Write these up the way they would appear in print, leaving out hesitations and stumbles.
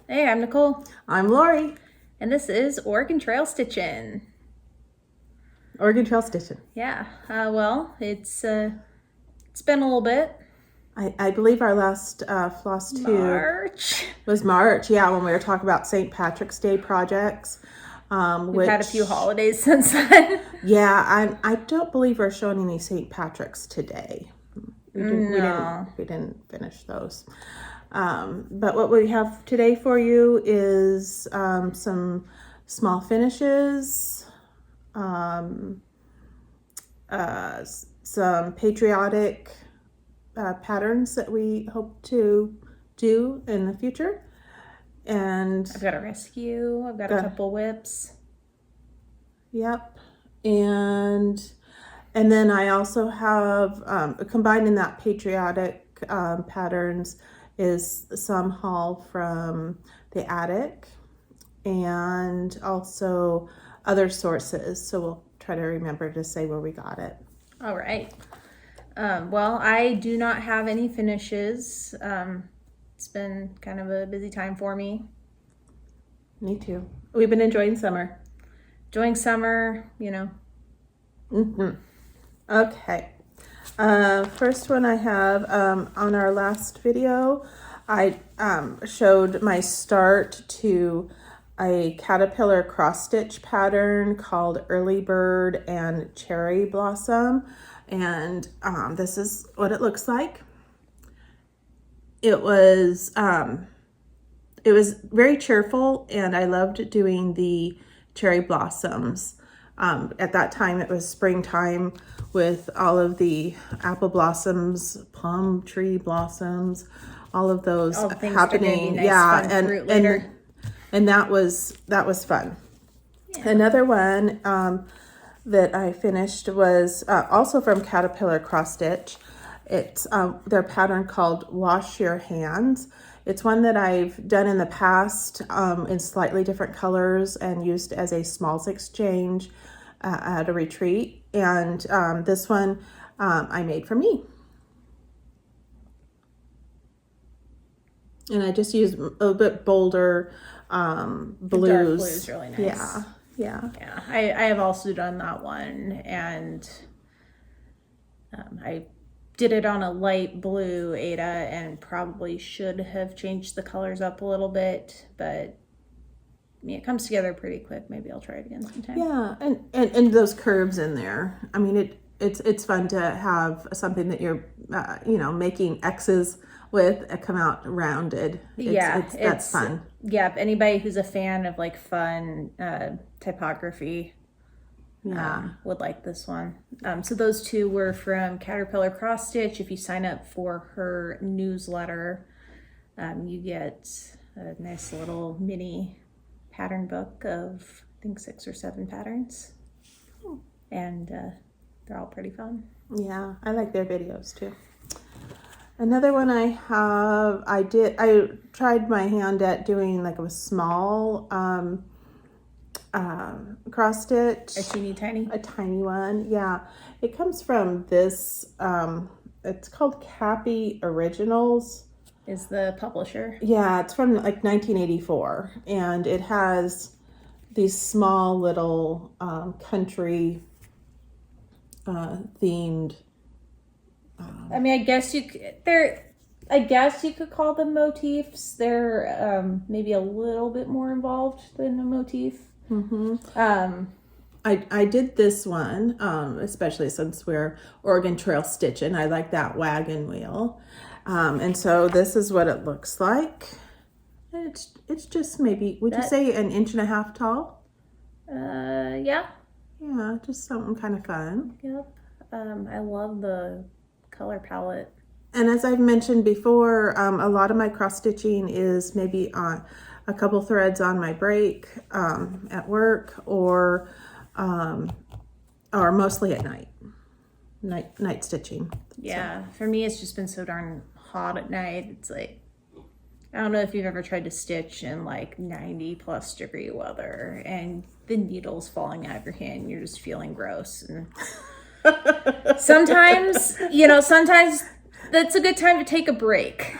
Hey, I'm Nicole, I'm Lori. and this is Oregon Trail Stitching. Oregon Trail Stitching. Yeah, it's been a little bit. I believe our last Flosstube March. was March. Yeah, when we were talking about St. Patrick's Day projects. We've had a few holidays since then. Yeah, I don't believe we're showing any St. Patrick's today. No. We didn't finish those. But what we have today for you is some small finishes, some patriotic patterns that we hope to do in the future. And I've got a rescue. I've got a couple whips. Yep. And then I also have combined in that patriotic patterns is some haul from the attic and also other sources. So we'll try to remember to say where we got it. All right. Well, I do not have any finishes. It's been kind of a busy time for me. Me too. We've been enjoying summer. Enjoying summer, you know. Mm-hmm. Okay. First one I have on our last video, I showed my start to a caterpillar cross stitch pattern called Early Bird and Cherry Blossom, and this is what it looks like. It was very cheerful, and I loved doing the cherry blossoms. At that time, it was springtime with all of the apple blossoms, plum tree blossoms, all of those happening. Nice, yeah, and that was fun. Yeah. Another one that I finished was also from Caterpillar Cross Stitch. It's their pattern called Wash Your Hands. It's one that I've done in the past in slightly different colors and used as a smalls exchange at a retreat. And this one I made for me. And I just used a little bit bolder blues. The dark blue is really nice. Yeah. I have also done that one, and I did it on a light blue Ada and probably should have changed the colors up a little bit, but I mean, it comes together pretty quick. Maybe I'll try it again sometime. Yeah, and those curves in there. I mean, it's fun to have something that you're making X's with come out rounded. That's fun. Yeah, anybody who's a fan of like fun typography would like this one. So those two were from Caterpillar Cross Stitch. If you sign up for her newsletter, you get a nice little mini pattern book of I think 6 or 7 patterns, and they're all pretty fun. Yeah, I like their videos too. Another one I have, I tried my hand at doing like a small cross stitch. A teeny tiny? A tiny one, yeah. It comes from this, it's called Cappy Originals. Is the publisher. Yeah, it's from like 1984. And it has these small little country themed. I mean, I guess you could call them motifs. They're maybe a little bit more involved than a motif. Mm-hmm. I did this one, especially since we're Oregon Trail Stitching. I like that wagon wheel. And so this is what it looks like. It's just maybe, would you say 1.5 inches tall? Yeah. Yeah, just something kind of fun. Yep. I love the color palette. And as I've mentioned before, a lot of my cross stitching is maybe on a couple threads on my break at work, or mostly at night stitching. Yeah, so. For me, it's just been so darn hot at night. It's like, I don't know if you've ever tried to stitch in like 90+ degree weather and the needle's falling out of your hand and you're just feeling gross. And sometimes that's a good time to take a break.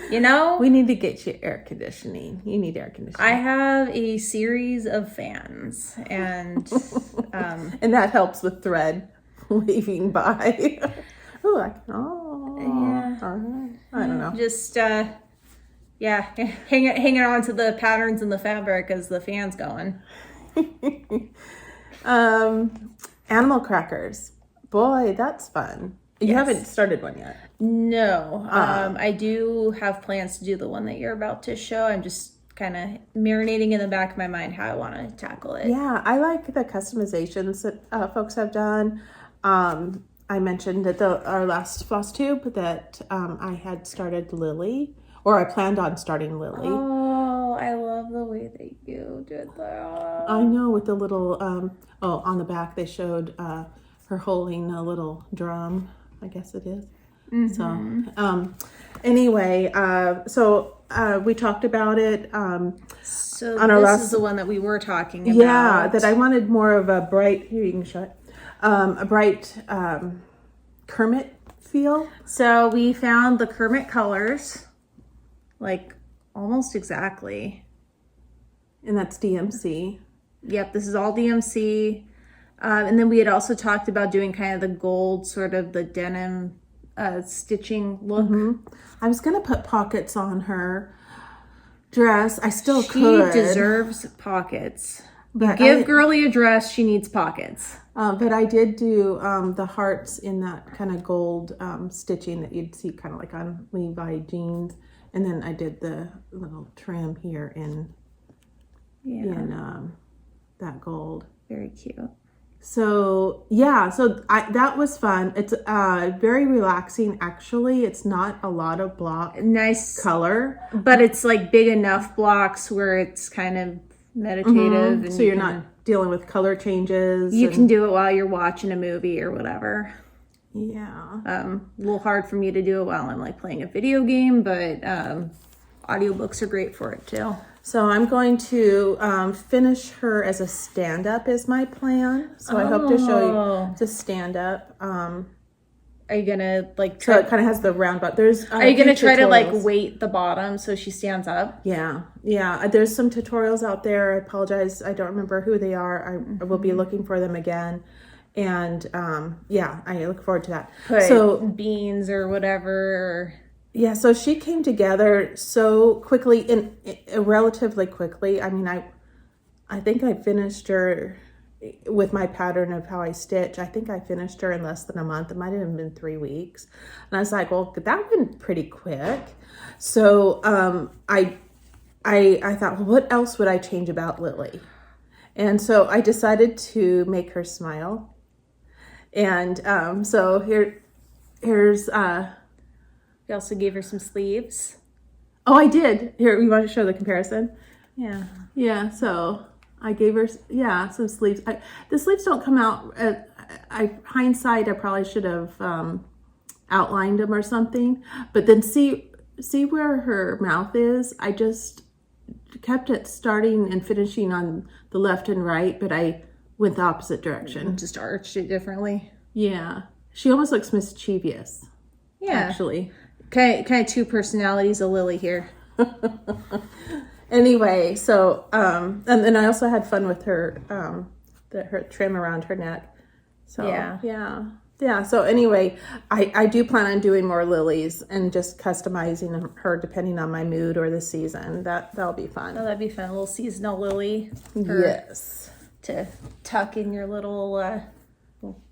You know? We need to get you air conditioning. You need air conditioning. I have a series of fans, and and that helps with thread waving by. yeah. I don't know. Just hanging on to the patterns in the fabric as the fan's going. Animal crackers. Boy, that's fun. You haven't started one yet. No. I do have plans to do the one that you're about to show. I'm just kind of marinating in the back of my mind how I want to tackle it. Yeah, I like the customizations that folks have done. I mentioned at our last Flosstube that I had started Lily, or I planned on starting Lily. Oh, I love the way that you did that. I know, with the little, on the back they showed her holding a little drum, I guess it is. So, anyway, we talked about it. So on our this is the one that we were talking about. Yeah, that I wanted more of a bright, here you can show it, a bright Kermit feel. So we found the Kermit colors, like almost exactly. And that's DMC. Yep, this is all DMC. And then we had also talked about doing kind of the gold, sort of the denim stitching look. I was going to put pockets on her dress. I still could. She deserves pockets. But Give girly a dress, she needs pockets. But I did do the hearts in that kind of gold stitching that you'd see kind of like on Levi jeans. And then I did the little trim here in that gold. Very cute. So yeah, that was fun. It's very relaxing actually. It's not a lot of block nice color, but it's like big enough blocks where it's kind of meditative. And so you're not dealing with color changes. You can do it while you're watching a movie or whatever. Yeah. A little hard for me to do it while I'm like playing a video game, but audiobooks are great for it too. So I'm going to finish her as a stand-up is my plan. So I hope to show you the stand-up. Are you gonna like so it kind of has the round butt. Are you gonna try to like weight the bottom so she stands up? Yeah. There's some tutorials out there. I apologize. I don't remember who they are. I will be looking for them again. And I look forward to that. So beans or whatever. Yeah, so she came together so quickly, relatively quickly. I mean, I think I finished her with my pattern of how I stitch. I think I finished her in less than a month. It might have been 3 weeks. And I was like, well, that went pretty quick. So I thought, well, what else would I change about Lily? And so I decided to make her smile. And so here's... We also gave her some sleeves. Oh, I did. Here, you want to show the comparison? Yeah. Yeah, so I gave her, some sleeves. The sleeves don't come out, hindsight, I probably should have outlined them or something. But then see where her mouth is? I just kept it starting and finishing on the left and right, but I went the opposite direction. Just arched it differently. Yeah. She almost looks mischievous. Yeah. Actually. Kind of two personalities of Lily here. Anyway, so and then I also had fun with her her trim around her neck. So yeah. So anyway, I do plan on doing more lilies and just customizing her depending on my mood or the season. That'll be fun. Oh, that'd be fun. A little seasonal lily. Yes. To tuck in your little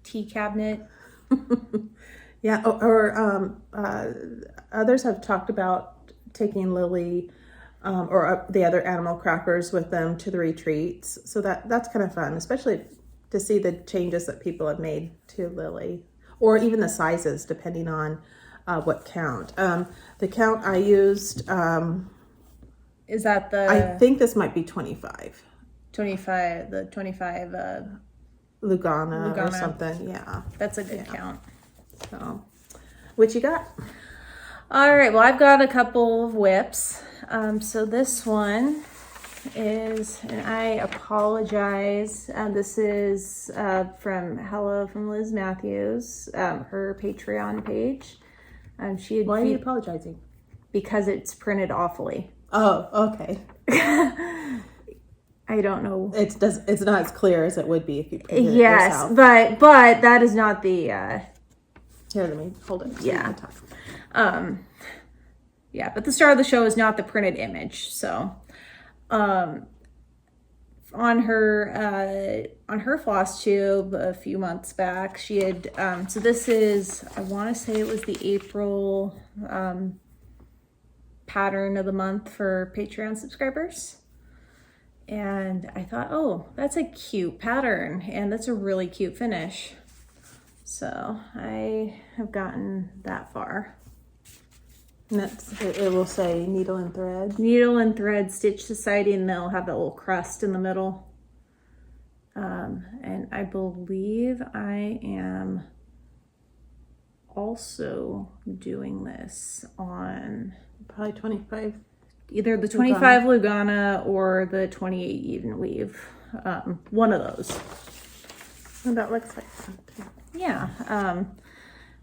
tea cabinet. Yeah, or others have talked about taking Lily or the other animal crackers with them to the retreats. So that's kind of fun, especially to see the changes that people have made to Lily, or even the sizes, depending on what count. The count I used... is that the... I think this might be 25. 25, the 25... Lugana or something, yeah. That's a good count. So, what you got? All right, well, I've got a couple of whips. So this one is, and I apologize, this is from Liz Matthews, her Patreon page. She had Why are you apologizing? because it's printed awfully. Oh, okay. I don't know. It's not as clear as it would be if you printed it Yes, yourself. but that is not the Here, let me hold it. So Yeah. you can talk. yeah, but the star of the show is not the printed image. So on her Flosstube a few months back, she had so this is, I want to say it was the April pattern of the month for Patreon subscribers. And I thought, oh, that's a cute pattern and that's a really cute finish. So I have gotten that far. And it will say needle and thread. Needle and thread stitch society, and they'll have that little crust in the middle. And I believe I am also doing this on Probably 25. either the 25 Lugana or the 28 even weave. One of those. And that looks like something. Yeah.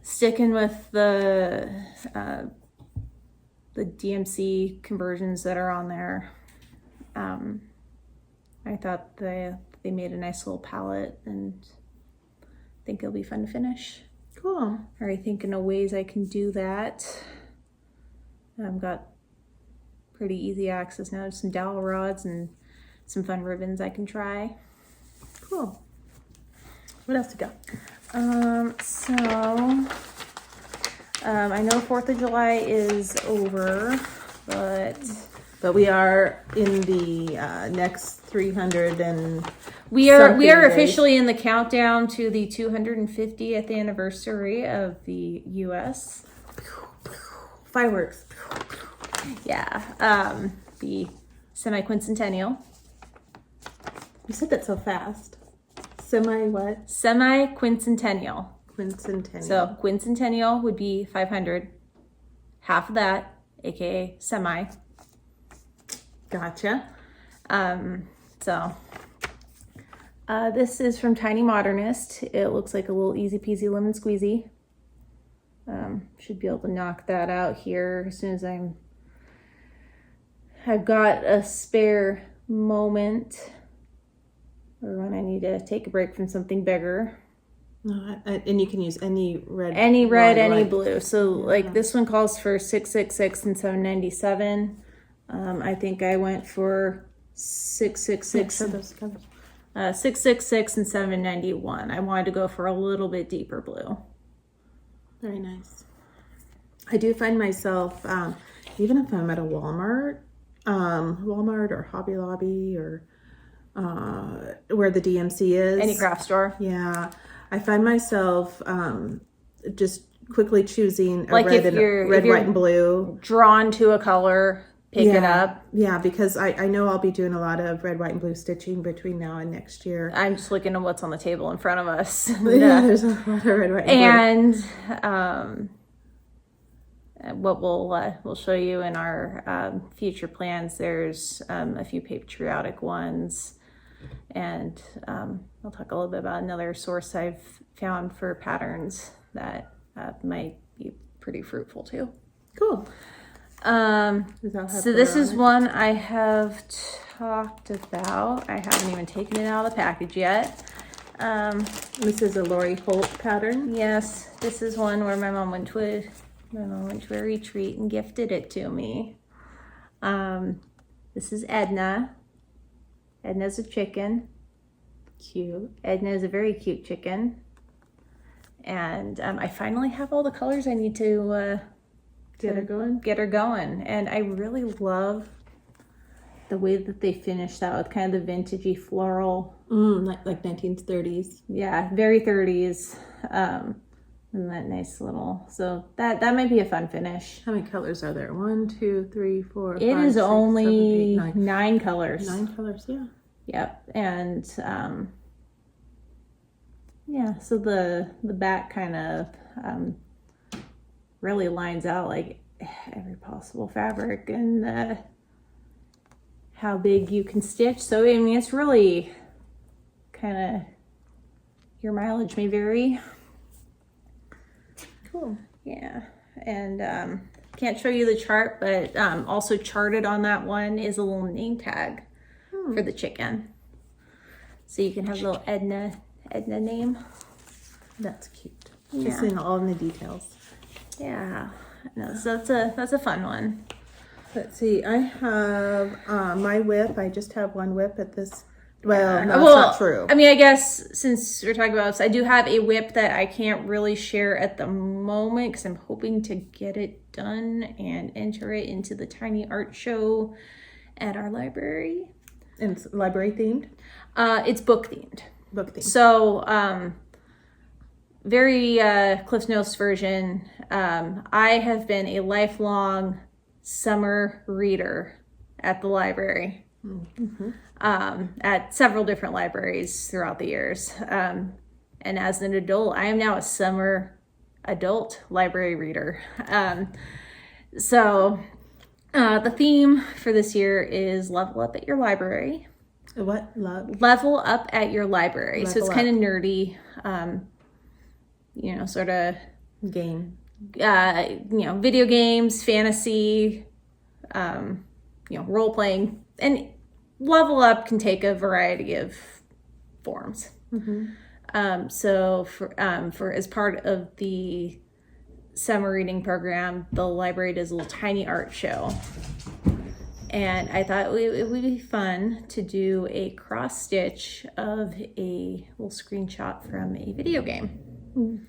Sticking with the DMC conversions that are on there. I thought they made a nice little palette, and I think it'll be fun to finish. Cool. Already thinking of ways I can do that. I've got pretty easy access now to some dowel rods and some fun ribbons I can try. Cool. What else you got? I know 4th of July is over, but we are in the next 300 and we are days. officially in the countdown to the 250th anniversary of the U.S. Fireworks. Yeah, the semi-quincentennial. You said that so fast. Semi what? Semi-quincentennial. Quincentennial. So quincentennial would be 500. Half of that, aka semi. Gotcha. This is from Tiny Modernist. It looks like a little easy peasy lemon squeezy. Should be able to knock that out here as soon as I've got a spare moment, or when I need to take a break from something bigger. And you can use any red. Any red, any blue. So like this one calls for 666 and 797. I think I went for 666. 666 and 791. I wanted to go for a little bit deeper blue. Very nice. I do find myself, even if I'm at a Walmart or Hobby Lobby or where the DMC is. Any craft store. Yeah. I find myself just quickly choosing a like red, if you're white, and blue. Drawn to a color, pick it up. Yeah, because I know I'll be doing a lot of red, white, and blue stitching between now and next year. I'm just looking at what's on the table in front of us. Yeah, there's a lot of red, white, and blue. And what we'll show you in our future plans, there's a few patriotic ones. And I'll talk a little bit about another source I've found for patterns that might be pretty fruitful too. Cool. So this is one I have talked about. I haven't even taken it out of the package yet. This is a Lori Holt pattern. Yes, this is one where my mom went to a retreat and gifted it to me. This is Edna. Edna's a chicken. Cute. Edna is a very cute chicken. And I finally have all the colors I need to get her going. And I really love the way that they finished that with kind of the vintagey floral. Like 1930s. Yeah, very 30s. And that nice little, so that might be a fun finish. How many colors are there? 1, 2, 3, 4, It 5, is 6, only 7, 8, 9. 9 colors. 9 colors, yeah. Yep. And so the back kind of really lines out like every possible fabric and how big you can stitch. So I mean, it's really kind of, your mileage may vary. Cool. Yeah. and can't show you the chart, but also charted on that one is a little name tag for the chicken. So you can have a little Edna name. That's cute. Yeah. Just seeing all in the details. Yeah. No, so that's a fun one. Let's see. I have my whip. I just have one whip at this. Well, no, Well, that's not true. I mean, I guess since we're talking about this, I do have a whip that I can't really share at the moment because I'm hoping to get it done and enter it into the tiny art show at our library. And it's library themed? It's book themed. Book themed. So, very Cliff Notes version. I have been a lifelong summer reader at the library. Mm-hmm. At several different libraries throughout the years. And as an adult, I am now a summer adult library reader. So the theme for this year is level up at your library. What? Level up at your library. Level so it's up. kind of nerdy, sort of Game. Video games, fantasy, role playing, and level up can take a variety of forms. Mm-hmm. So for as part of the summer reading program, the library does a little tiny art show. And I thought it would be fun to do a cross stitch of a little screenshot from a video game.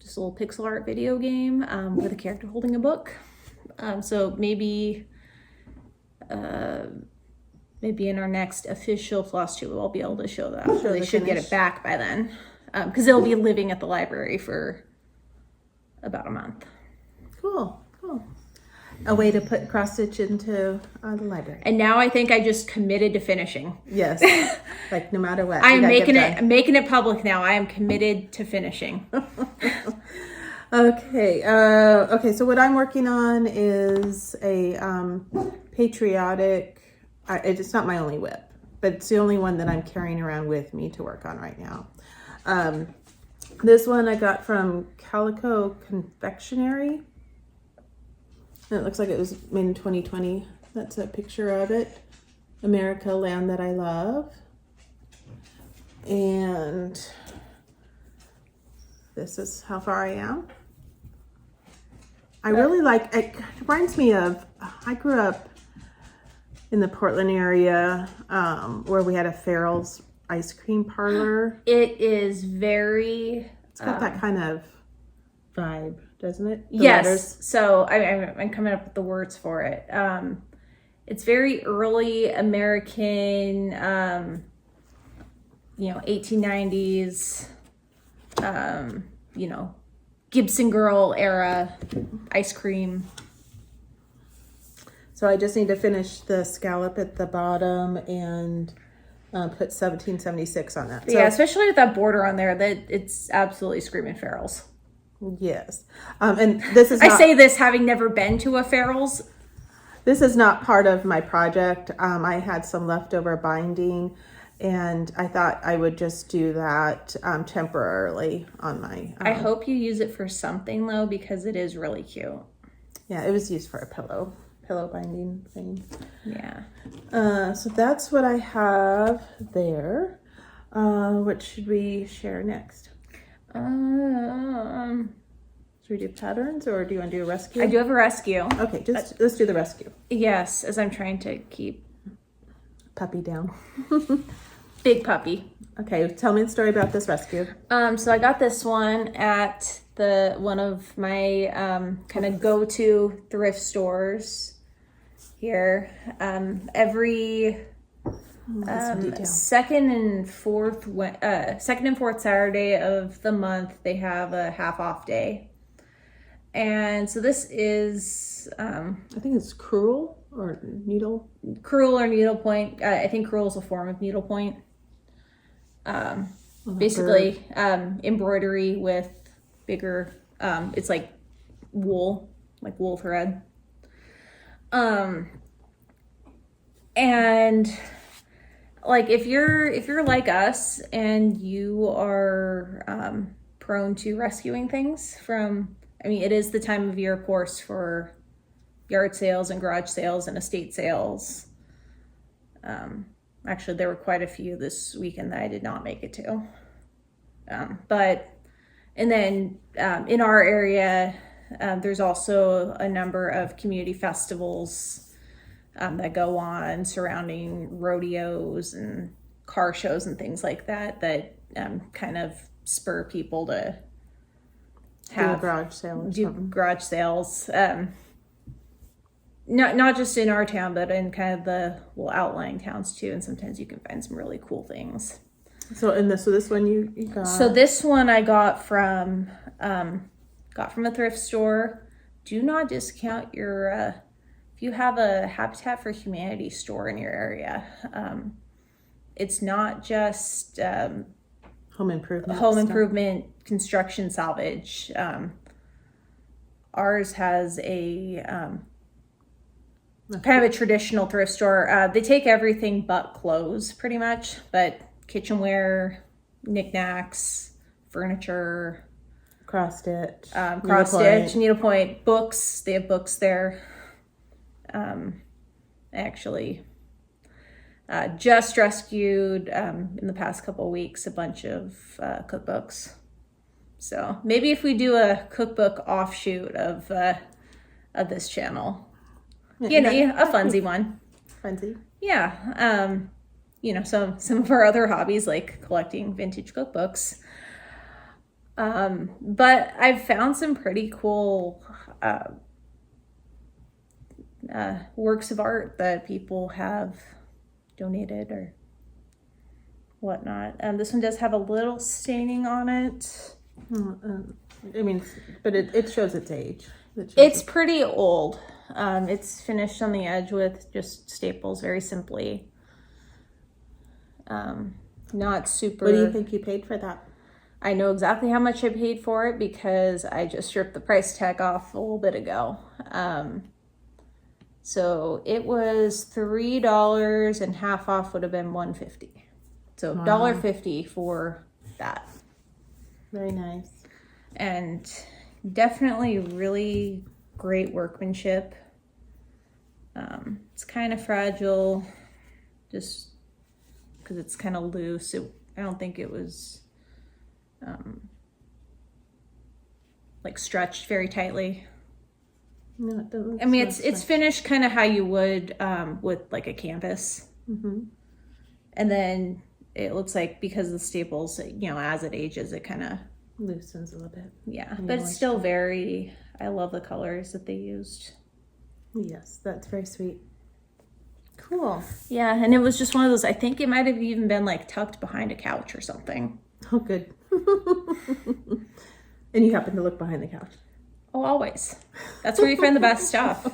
Just a little pixel art video game with a character holding a book. So maybe in our next official Flosstube, I'll be able to show that. So they should get it back by then, because it'll be living at the library for about a month. Cool. A way to put cross stitch into the library. And now I think I just committed to finishing. Yes, like no matter what. I'm making it public now. I am committed to finishing. Okay. Okay. So what I'm working on is a Patriotic. It's not my only whip, but it's the only one that I'm carrying around with me to work on right now. This one I got from Calico Confectionery. And it looks like it was made in 2020. That's a picture of it. America, land that I love. And this is how far I am. I really like it. Reminds me of, I grew up in the Portland area where we had a Farrell's ice cream parlor. It is very... It's got that kind of vibe, doesn't it? The yes. letters. So I'm coming up with the words for it. It's very early American, 1890s, Gibson Girl era ice cream. So I just need to finish the scallop at the bottom and put 1776 on that. So, Yeah, especially with that border on there, that it's absolutely screaming Farrell's. Yes. And this is I say this having never been to a Farrell's. This is not part of my project. I had some leftover binding and I thought I would just do that temporarily on my... I hope you use it for something though, because it is really cute. Yeah, it was used for a pillow binding thing. Yeah. So that's what I have there. What should we share next? Should we do patterns or do you want to do a rescue? I do have a rescue. Okay, let's do the rescue. Yes, as I'm trying to keep Puppy down. big puppy. Okay, tell me the story about this rescue. So I got this one at one of my kind of go-to thrift stores here. Every second and fourth Saturday of the month, they have a half off day. And so this is I think it's Crewel or needle. Crewel or needlepoint. I think Crewel is a form of needlepoint. Basically embroidery with bigger it's like wool thread. And like if you're like us and you are prone to rescuing things from, I mean, it is the time of year, of course, for yard sales and garage sales and estate sales. Actually, there were quite a few this weekend that I did not make it to. And then in our area, there's also a number of community festivals that go on surrounding rodeos and car shows and things like that kind of spur people to have garage sales. Garage sales. Not just in our town, but in kind of the outlying towns too. And sometimes you can find some really cool things. So this one you got. So this one I got from a thrift store. Do not discount your if you have a Habitat for Humanity store in your area. It's not just home improvement. Improvement, construction, salvage. Ours has a kind of a traditional thrift store. They take everything but clothes, pretty much, but kitchenware, knickknacks, furniture, cross stitch, needlepoint, books. They have books there. Actually, just rescued in the past couple of weeks a bunch of cookbooks. So maybe if we do a cookbook offshoot of this channel, a funsy one. Funsy. Yeah. Some of our other hobbies like collecting vintage cookbooks. But I've found some pretty cool works of art that people have donated or whatnot. This one does have a little staining on it. But it shows its age. It's pretty old. It's finished on the edge with just staples, very simply. Not super. What do you think you paid for that? I know exactly how much I paid for it because I just stripped the price tag off a little bit ago. So it was $3 and half off would have been $1.50. So $1.50 for that. Very nice. And definitely really great workmanship. It's kind of fragile just because it's kind of loose. I don't think it was like stretched very tightly. No, it doesn't. I mean, it's finished kind of how you would with like a canvas. Mm-hmm. And then it looks like because the staples, as it ages, it kind of loosens a little bit. Yeah, but it's still I love the colors that they used. Yes, that's very sweet. Cool. Yeah, and it was just one of those, I think it might have even been like tucked behind a couch or something. Oh, good. And you happen to look behind the couch. Oh, always. That's where you find the best stuff.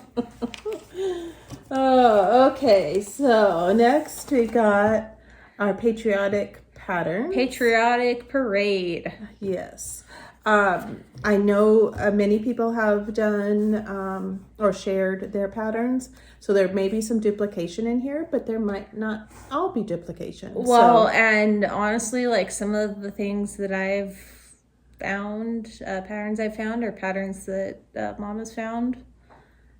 Oh, okay. So next we got our patriotic pattern. Patriotic parade. Yes. I know many people have done or shared their patterns. So there may be some duplication in here, but there might not all be duplication. Well, and honestly, like some of the things that I've found, patterns I've found, or patterns that Mom has found,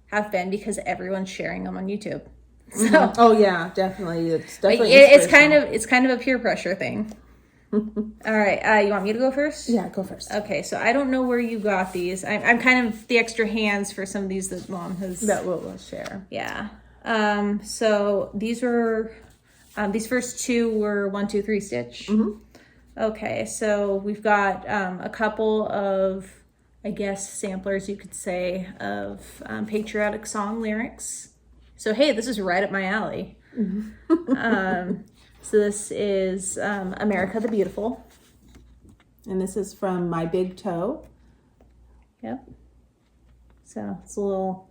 have been because everyone's sharing them on YouTube. So, mm-hmm. Oh yeah, definitely. It's definitely it's kind of a peer pressure thing. All right, you want me to go first? Yeah, go first. Okay, so I don't know where you got these. I'm kind of the extra hands for some of these that Mom has. That we'll share. Yeah. So these were, these first two were 1, 2, 3 stitch. Mm-hmm. Okay, so we've got a couple of, I guess, samplers, you could say, of patriotic song lyrics. So hey, this is right up my alley. Mm-hmm. So this is America the Beautiful. And this is from My Big Toe. Yep. So it's a little...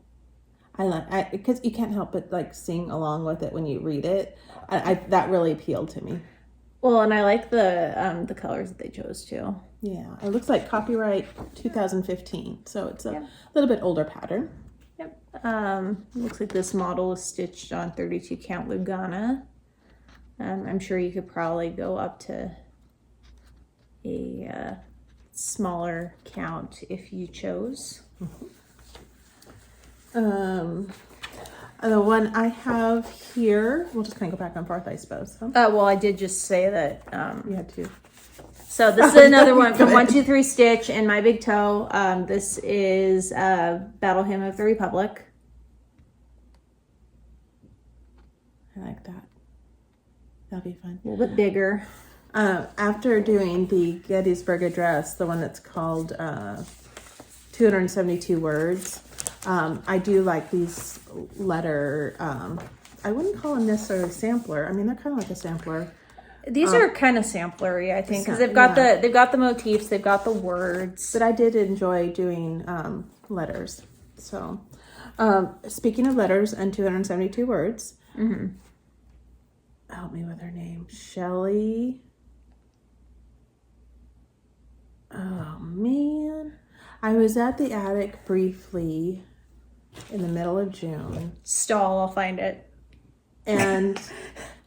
because you can't help but like sing along with it when you read it. That really appealed to me. Well, and I like the colors that they chose too. Yeah, it looks like copyright 2015. So it's a little bit older pattern. Yep. Looks like this model is stitched on 32 count Lugana. I'm sure you could probably go up to a smaller count if you chose. The one I have here, we'll just kind of go back and forth, I suppose. Huh? Well, I did just say that. You had two. So this is another one from 123 Stitch and My Big Toe. This is Battle Hymn of the Republic. I like that. That'll be fun. A little bit bigger. After doing the Gettysburg Address, the one that's called 272 words, I do like these letter, I wouldn't call them necessarily sampler. I mean, they're kind of like a sampler. These are kind of samplery, I think, because they've got the motifs, they've got the words. But I did enjoy doing letters. So, speaking of letters and 272 words, help me with her name, Shelley. Oh man, I was at the attic briefly in the middle of June. Stall, I'll find it. And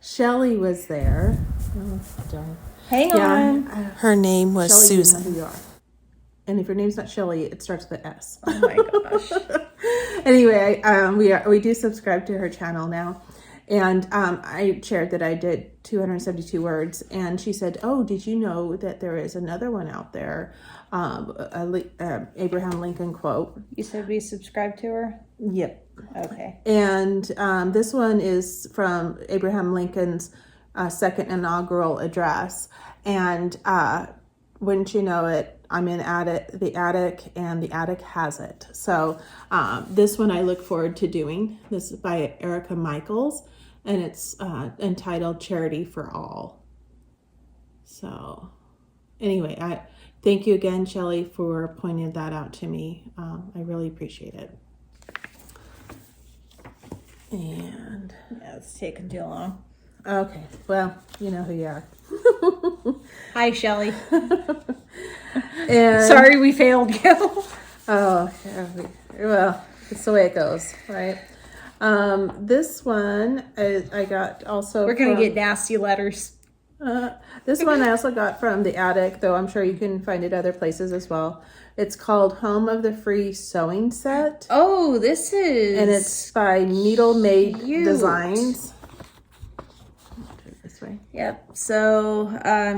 Shelley was there. Oh, darn. Hang on. Her name was Shelley, Susan. you know who you are. And if your name's not Shelley, it starts with an S. Oh my gosh. Anyway, we do subscribe to her channel now. And I shared that I did 272 words. And she said, oh, did you know that there is another one out there? Abraham Lincoln quote. You said we subscribed to her? Yep. Okay. And this one is from Abraham Lincoln's second inaugural address. And wouldn't you know it, I'm in the attic, and the attic has it. So this one I look forward to doing. This is by Erica Michaels, and it's entitled Charity for All. So anyway, I thank you again, Shelley, for pointing that out to me. I really appreciate it. And yeah, it's taking too long. Okay, well, you know who you are. Hi, Shelley. And sorry we failed you. oh, yeah, well, it's the way it goes, right? This one I got also. We're gonna get nasty letters. This one I also got from the attic, though I'm sure you can find it other places as well. It's called Home of the Free Sewing Set. Oh, this is... And it's by Needle Made cute. Designs. This way. Yep. So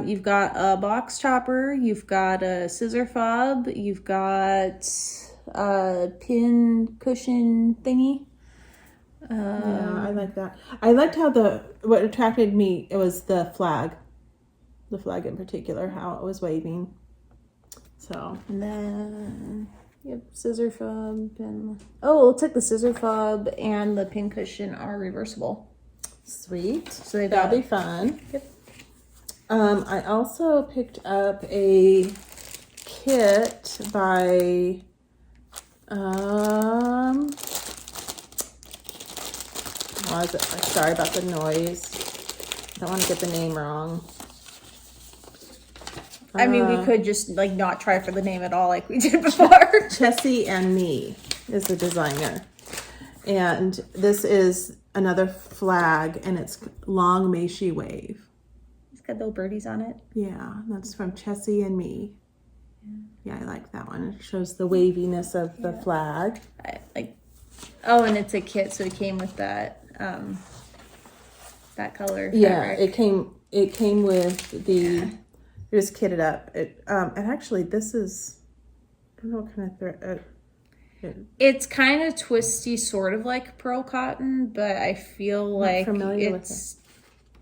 you've got a box chopper, you've got a scissor fob, you've got a pin cushion thingy. Yeah, I like that. I liked how what attracted me, it was the flag in particular, how it was waving. So, And then, yep, scissor fob. And, oh, it looks like the scissor fob and the pin cushion are reversible. sweet. So they've That'll got... be fun. Yep. I also picked up a kit by, sorry about the noise. Don't want to get the name wrong. I mean, we could just, like, not try for the name at all like we did before. Chessie and Me is the designer. And this is another flag, and it's long may she wave. It's got little birdies on it. Yeah, that's from Chessie and Me. Yeah, I like that one. It shows the waviness of the flag. Oh, and it's a kit, so it came with that color. Yeah, fabric. it came with the... It was kitted up. And actually, this is... I don't know what kind of thread... It's kind of twisty, sort of like pearl cotton, but I feel like it's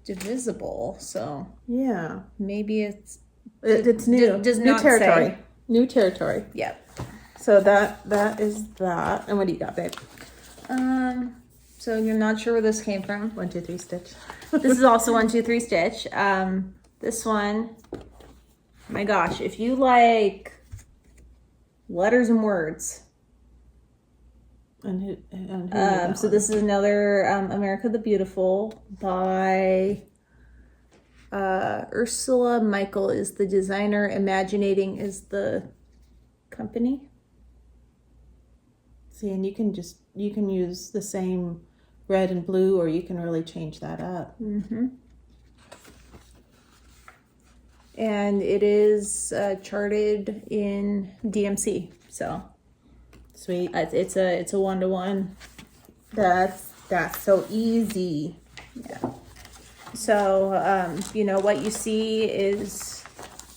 divisible. So yeah, maybe it's new. Does new not territory. say. New territory. Yep. So that is that. And what do you got, babe? So you're not sure where this came from. 123 Stitch. This is also 123 Stitch. This one, my gosh, if you like letters and words. And who So this is another America the Beautiful by Ursula Michael is the designer. Imaginating is the company. See, and you can use the same red and blue, or you can really change that up. Mm-hmm. And it is charted in DMC. So Sweet. it's a 1-to-1. That's so easy. Yeah. So, you know, what you see is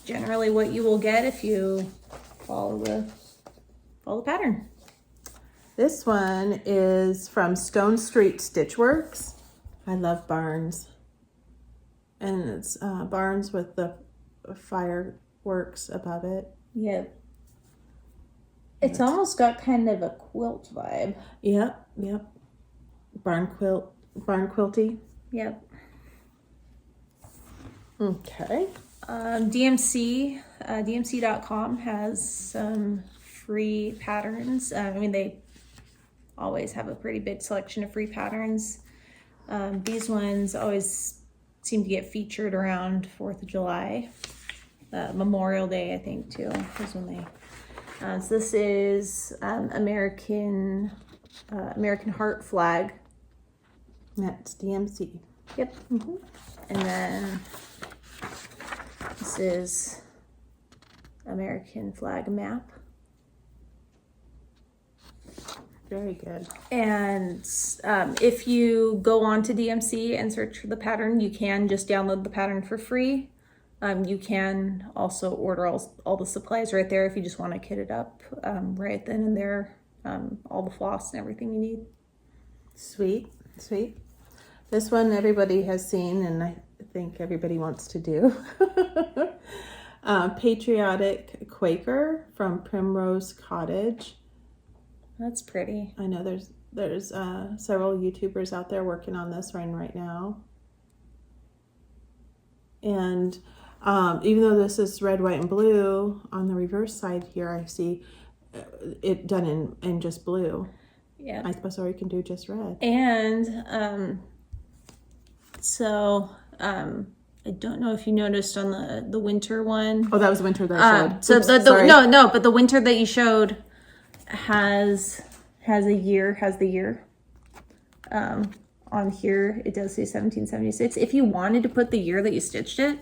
generally what you will get if you follow the pattern. This one is from Stone Street Stitchworks. I love Barnes. And it's Barnes with the fireworks above it. Yep. It's almost got kind of a quilt vibe. Yep. Barn quilty. Yep. Okay. DMC.com has some free patterns. I mean, they always have a pretty big selection of free patterns. These ones always seem to get featured around 4th of July. Memorial Day, I think, too, is when they... so this is American Heart Flag. That's DMC. Yep. Mm-hmm. And then this is American Flag Map. Very good. And if you go on to DMC and search for the pattern, you can just download the pattern for free. You can also order all the supplies right there if you just want to kit it up right then and there. All the floss and everything you need. Sweet. This one everybody has seen, and I think everybody wants to do. Patriotic Quaker from Primrose Cottage. That's pretty. I know there's several YouTubers out there working on this one right now. And even though this is red, white, and blue, on the reverse side here I see it done in just blue. Yeah. I suppose or you can do just red. And I don't know if you noticed on the winter one. Oh, that was the winter that I showed. So Oops, sorry. But the winter that you showed has the year. On here it does say 1776. If you wanted to put the year that you stitched it,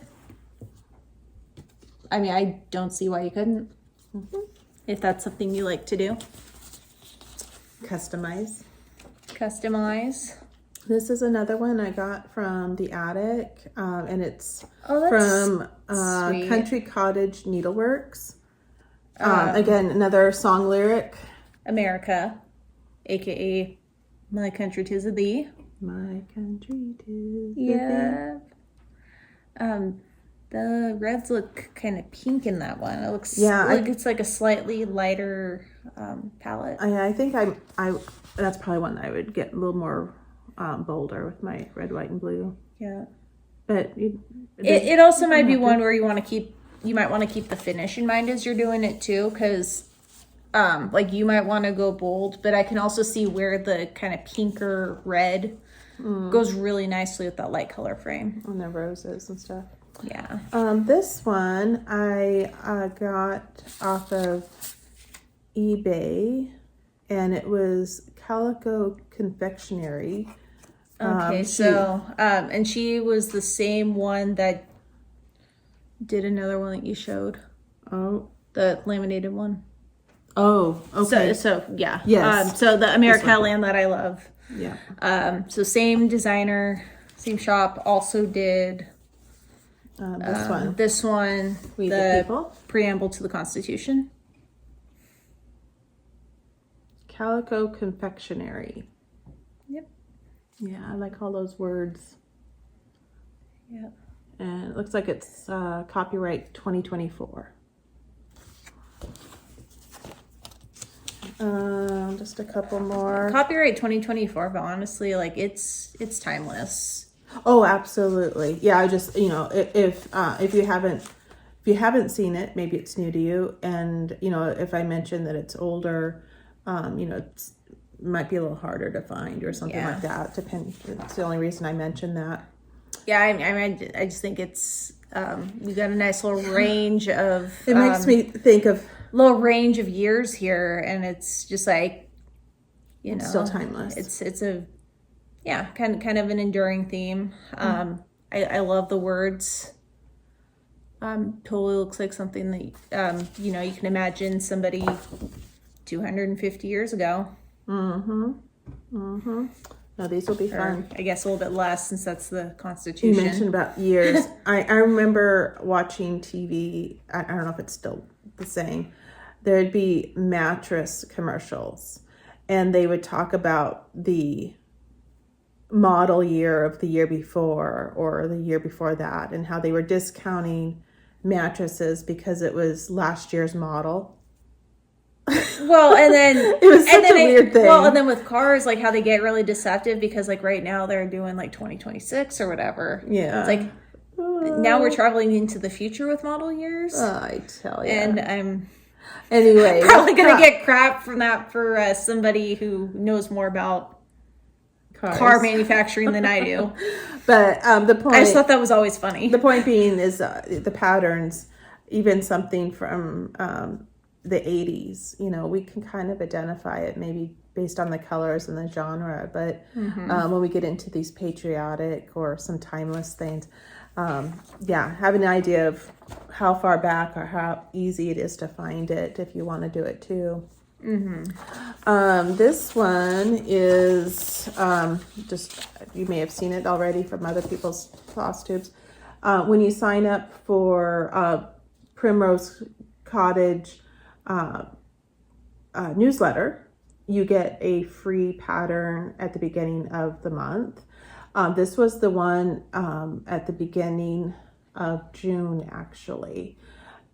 I mean, I don't see why you couldn't. Mm-hmm. If that's something you like to do. Customize. This is another one I got from the attic, and it's from Country Cottage Needleworks. Again, another song lyric. America, aka My Country 'Tis of Thee. My country 'tis of Yeah. The reds look kind of pink in that one. It looks it's like a slightly lighter palette. I think I that's probably one I would get a little more bolder with my red, white, and blue. Yeah. But it also might be one where you might want to keep the finish in mind as you're doing it too, because like you might want to go bold, but I can also see where the kind of pinker red goes really nicely with that light color frame. And the roses and stuff. Yeah. This one I got off of eBay, and it was Calico Confectionery. Okay, and she was the same one that did another one that you showed. Oh. The laminated one. Oh, okay. So yeah. Yes. So the America Land that I love. Yeah. So same designer, same shop, also did this one. We the People. Preamble to the Constitution. Calico Confectionery. Yep. Yeah, I like all those words. Yep. And it looks like it's copyright 2024. Just a couple more. Copyright 2024, but honestly, like it's timeless. Oh, absolutely. Yeah, I just, if you haven't seen it, maybe it's new to you, and if I mention that it's older, it might be a little harder to find or something like that. It's the only reason I mentioned that. Yeah, I just think it's you got a nice little range of. It makes me think of little range of years here, and it's just like, still timeless. It's a kind of an enduring theme. I love the words. Totally looks like something that, you know, you can imagine somebody 250 years ago. No, these will be fun. I guess a little bit less since that's the You Constitution. mentioned about years. I remember watching TV. I don't know if it's still the same. There'd be mattress commercials, and they would talk about the model year of the year before or the year before that, and how they were discounting mattresses because it was last year's model. Well, and then It was such a weird thing. Well, and then with cars, like how they get really deceptive because like right now they're doing like 2026 or whatever. Yeah. It's like now we're traveling into the future with model years. I tell you. And I'm anyway, probably going to get crap from that for somebody who knows more about car manufacturing than I do. But the point, I just thought that was always funny. The point being is the patterns, even something from the 80s, you know, we can kind of identify it maybe based on the colors and the genre. But when we get into these patriotic or some timeless things, have an idea of how far back or how easy it is to find it if you want to do it too. This one is just, you may have seen it already from other people's Flosstubes. When you sign up for Primrose Cottage newsletter, you get a free pattern at the beginning of the month. This was the one at the beginning of June, actually.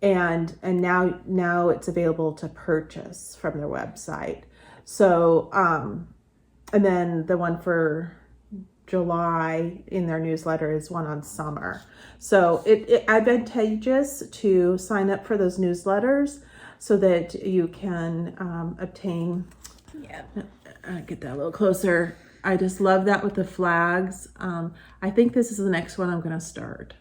And now it's available to purchase from their website. So, and then the one for July in their newsletter is one on summer. So it's advantageous to sign up for those newsletters so that you can obtain, get that a little closer. I just love that with the flags. I think this is the next one I'm going to start.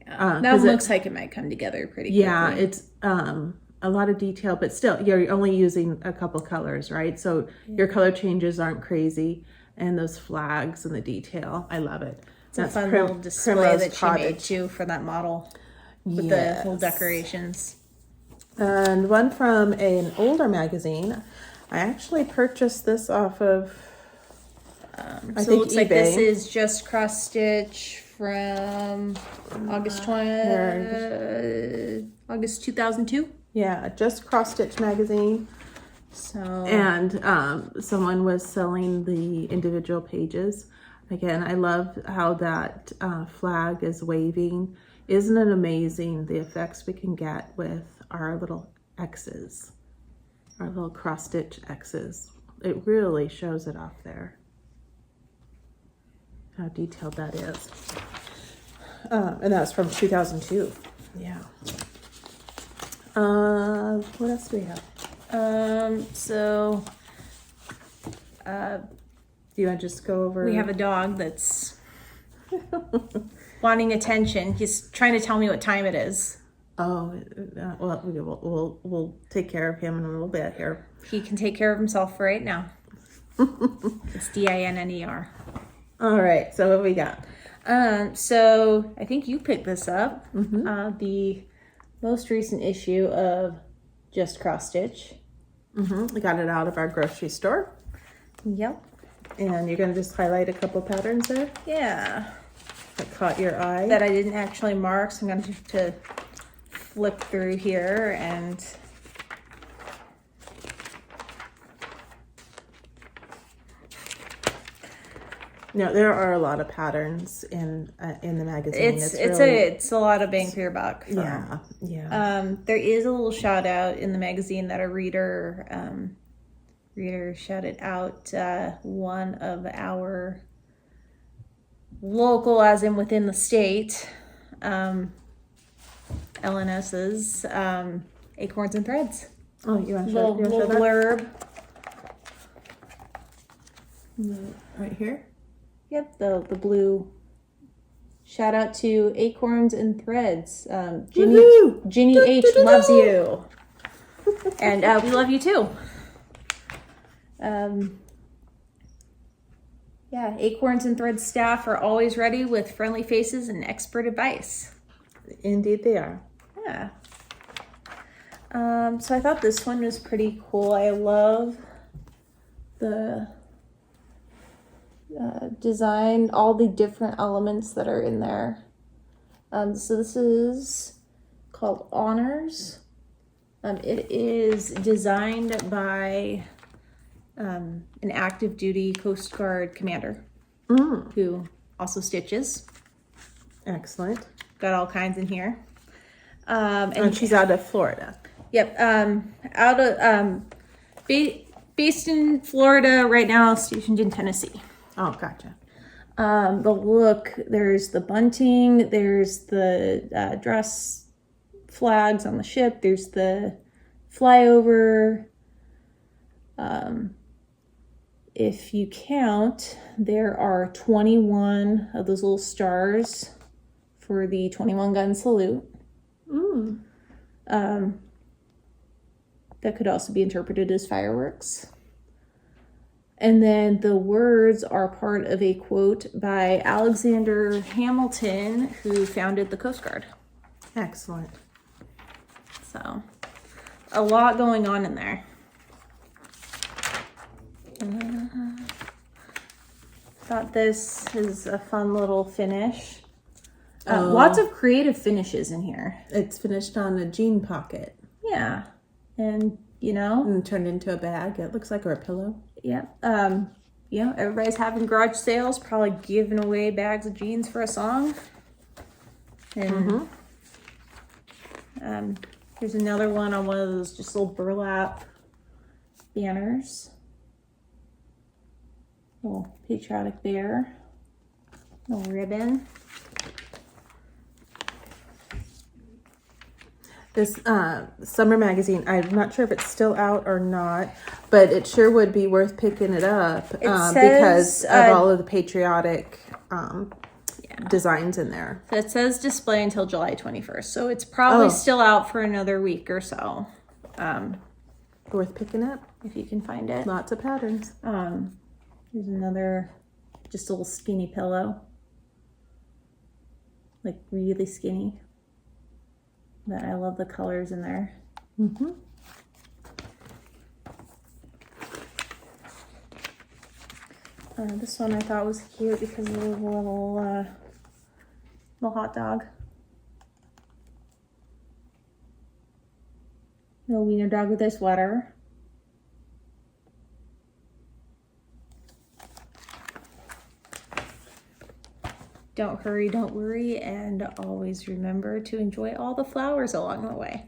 Yeah, that looks like it might come together pretty quickly. Yeah, it's a lot of detail, but still, you're only using a couple colors, right? So your color changes aren't crazy, and those flags and the detail, I love it. It's a fun little display that she made too for that model with the little decorations. And one from an older magazine. I actually purchased this off of, I think it looks eBay. like this is Just Cross Stitch from August 2002. Yeah, Just Cross Stitch magazine. So and someone was selling the individual pages. Again, I love how that flag is waving. Isn't it amazing the effects we can get with our little X's, our little cross stitch X's? It really shows it off there. How detailed that is. And that was from 2002. Yeah. What else do we have? Do you want to just go over? We have a dog that's wanting attention. He's trying to tell me what time it is. Oh, well, we'll take care of him in a little bit here. He can take care of himself right now. It's DINNER. All right, so what we got? So I think you picked this up. The most recent issue of Just Cross Stitch. We got it out of our grocery store. Yep. And you're going to just highlight a couple patterns there Yeah. that caught your eye. That I didn't actually mark, so I'm going to have to flip through here and... No, there are a lot of patterns in the magazine. It's a lot of bang for your buck. Yeah. There is a little shout out in the magazine that a reader shouted out one of our local, as in within the state, LNS's Acorns and Threads. Oh, you want to Little show that? blurb. Right here? Yep, the blue. Shout out to Acorns and Threads. Ginny H loves you. And we love you too. Acorns and Threads staff are always ready with friendly faces and expert advice. Indeed they are. Yeah. So I thought this one was pretty cool. I love the design, all the different elements that are in there. So this is called Honors. It is designed by an active duty Coast Guard commander who also stitches. Excellent. Got all kinds in here. And she's out of Florida. Yep. Out of based in Florida right now, stationed in Tennessee. Oh, gotcha. But look, there's the bunting, there's the dress flags on the ship, there's the flyover. If you count, there are 21 of those little stars for the 21 gun salute. That could also be interpreted as fireworks. And then the words are part of a quote by Alexander Hamilton, who founded the Coast Guard. Excellent. So, a lot going on in there. Thought this is a fun little finish. Lots of creative finishes in here. It's finished on a jean pocket. Yeah. And, you know. And turned into a bag. It looks like a pillow. Yeah. You know, everybody's having garage sales, probably giving away bags of jeans for a song. And here's another one on one of those just little burlap banners. Little patriotic bear. Little ribbon. This summer magazine, I'm not sure if it's still out or not, but it sure would be worth picking it up because of all of the patriotic designs in there. So it says display until July 21st. So it's probably still out for another week or so. Worth picking up. If you can find it. Lots of patterns. Here's another, just a little skinny pillow. Like really skinny. But I love the colors in there. This one I thought was cute because of the little hot dog. No wiener dog with a sweater. Don't hurry, don't worry, and always remember to enjoy all the flowers along the way.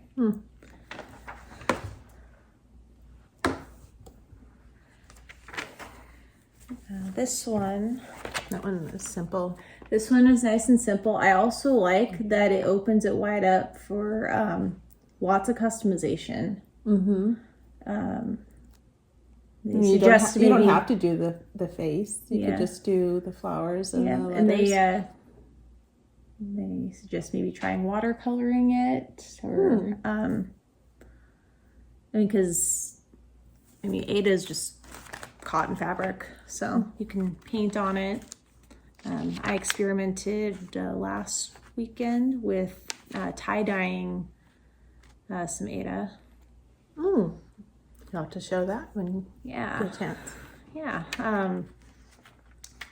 This one. That one is simple. This one is nice and simple. I also like that it opens it wide up for lots of customization. You don't have to do the face. You could just do the flowers and the letters. And they suggest maybe trying watercoloring it, or because Ada is just cotton fabric, so you can paint on it. I experimented last weekend with tie-dyeing some Ada. You'll have to show that when you get a chance. Yeah.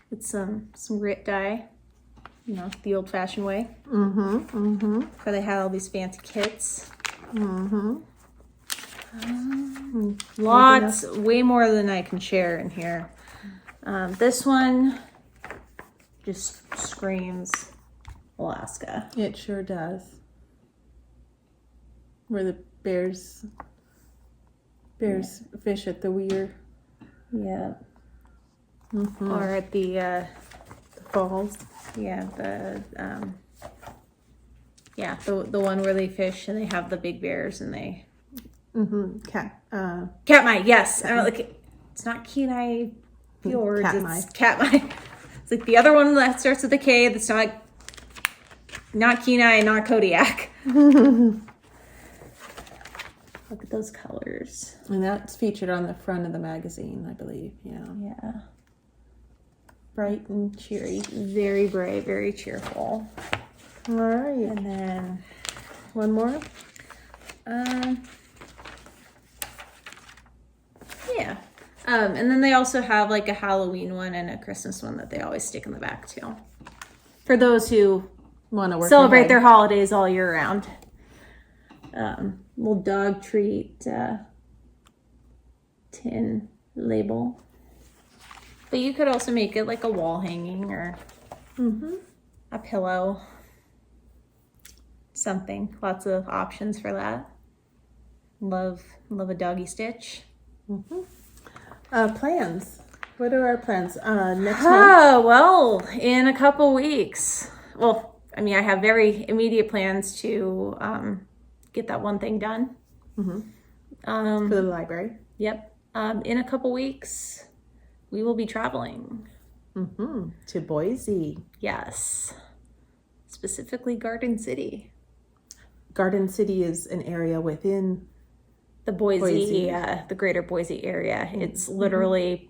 With some grit dye, the old-fashioned way. Before they had all these fancy kits. Lots, way more than I can share in here. This one just screams Alaska. It sure does. Where the bears fish at the weir. Yeah. Or at the falls. Yeah, the one where they fish and they have the big bears and they Katmai, yes. It's not Kenai Fjords, it's Katmai. It's like the other one that starts with a K that's not Kenai, not Kodiak. Look at those colors. And that's featured on the front of the magazine, I believe. Yeah. Bright and cheery. Very bright, very cheerful. All right. And then, One more. yeah. And then they also have like a Halloween one and a Christmas one that they always stick in the back too. For those who Want to work celebrate ahead. their holidays all year round. Little dog treat tin label. But you could also make it like a wall hanging or a pillow. Something. Lots of options for that. Love a doggy stitch. Plans. What are our plans? Next month. Well, in a couple weeks. Well, I mean, I have very immediate plans to get that one thing done. For the library. Yep. In a couple weeks, we will be traveling. To Boise. Yes. Specifically Garden City. Garden City is an area within The Boise. Boise. The greater Boise area. It's literally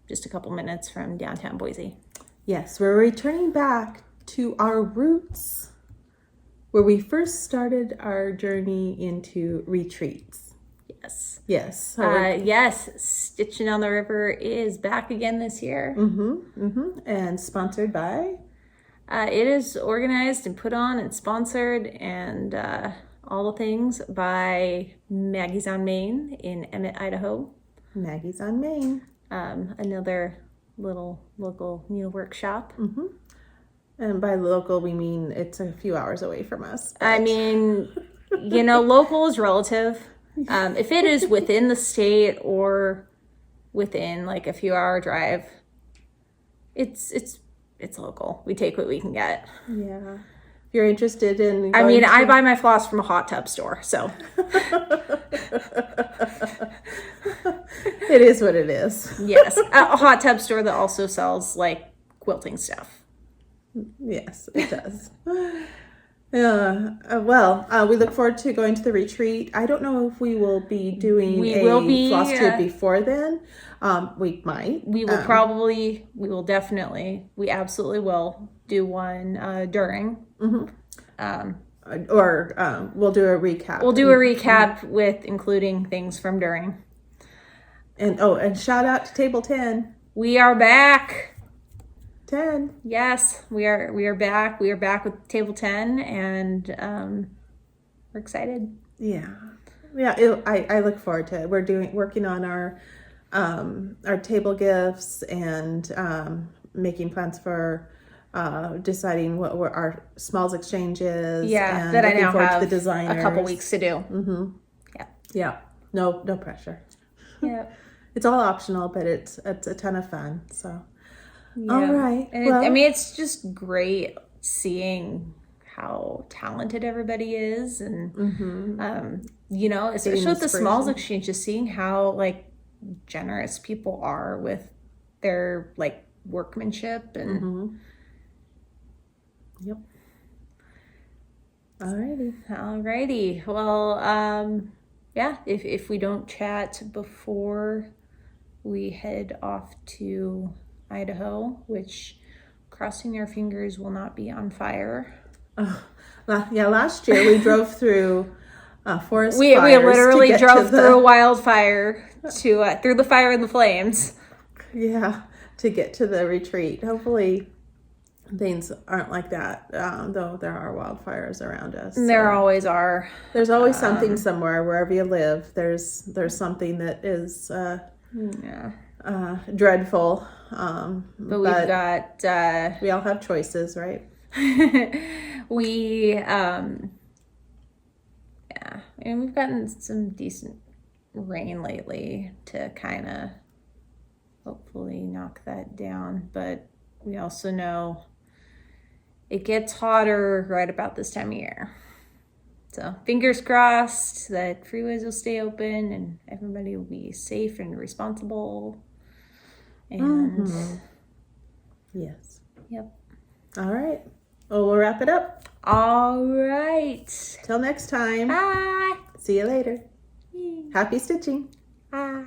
just a couple minutes from downtown Boise. Yes, we're returning back to our roots where we first started our journey into retreats. Yes. Yes. So we're- Yes, Stitching on the River is back again this year. and sponsored by It is organized and put on and sponsored and all the things by Maggie's on Main in Emmett, Idaho. Maggie's on Main. Another little local needlework shop. And by local, we mean it's a few hours away from us. I mean, local is relative. If it is within the state or within like a few hour drive, it's local. We take what we can get. Yeah. If you're interested in I going mean, to- I buy my floss from a hot tub store, so It is what it is. yes, a hot tub store that also sells like quilting stuff. Yes, it does. We look forward to going to the retreat. I don't know if we will be doing We a will be, Flosstube before then. We might. We will we will definitely, we absolutely will do one during. We'll do a recap. We'll do a recap with including things from during. And shout out to Table 10. We are back. 10. Yes, we are back. We are back with Table 10, and we're excited. Yeah. I look forward to it. We're working on our table gifts and making plans for deciding what our smalls exchange is. Yeah, and that I looking now forward to have the designers. a couple weeks to do. Yeah. No pressure. Yeah. It's all optional, but it's a ton of fun. So, Yeah. all right. And Well, it's just great seeing how talented everybody is, and especially with the Smalls inspiration. Exchange, just seeing how like generous people are with their like workmanship and. Yep. Alrighty. Alrighty. Well, if we don't chat before we head off to Idaho, which, crossing our fingers, will not be on fire. Last year we drove through forest We fires. literally to get drove to through a wildfire to through the fire and the flames. to get to the retreat. Hopefully things aren't like that, though there are wildfires around us. There always are. There's always something somewhere, wherever you live. There's something that is dreadful. But we've got we all have choices, right? and we've gotten some decent rain lately to kind of hopefully knock that down, but we also know it gets hotter right about this time of year. So fingers crossed that freeways will stay open and everybody will be safe and responsible. And Yes. Yep. All right. Well, we'll wrap it up. All right. Till next time. Bye. See you later. Happy stitching. Bye.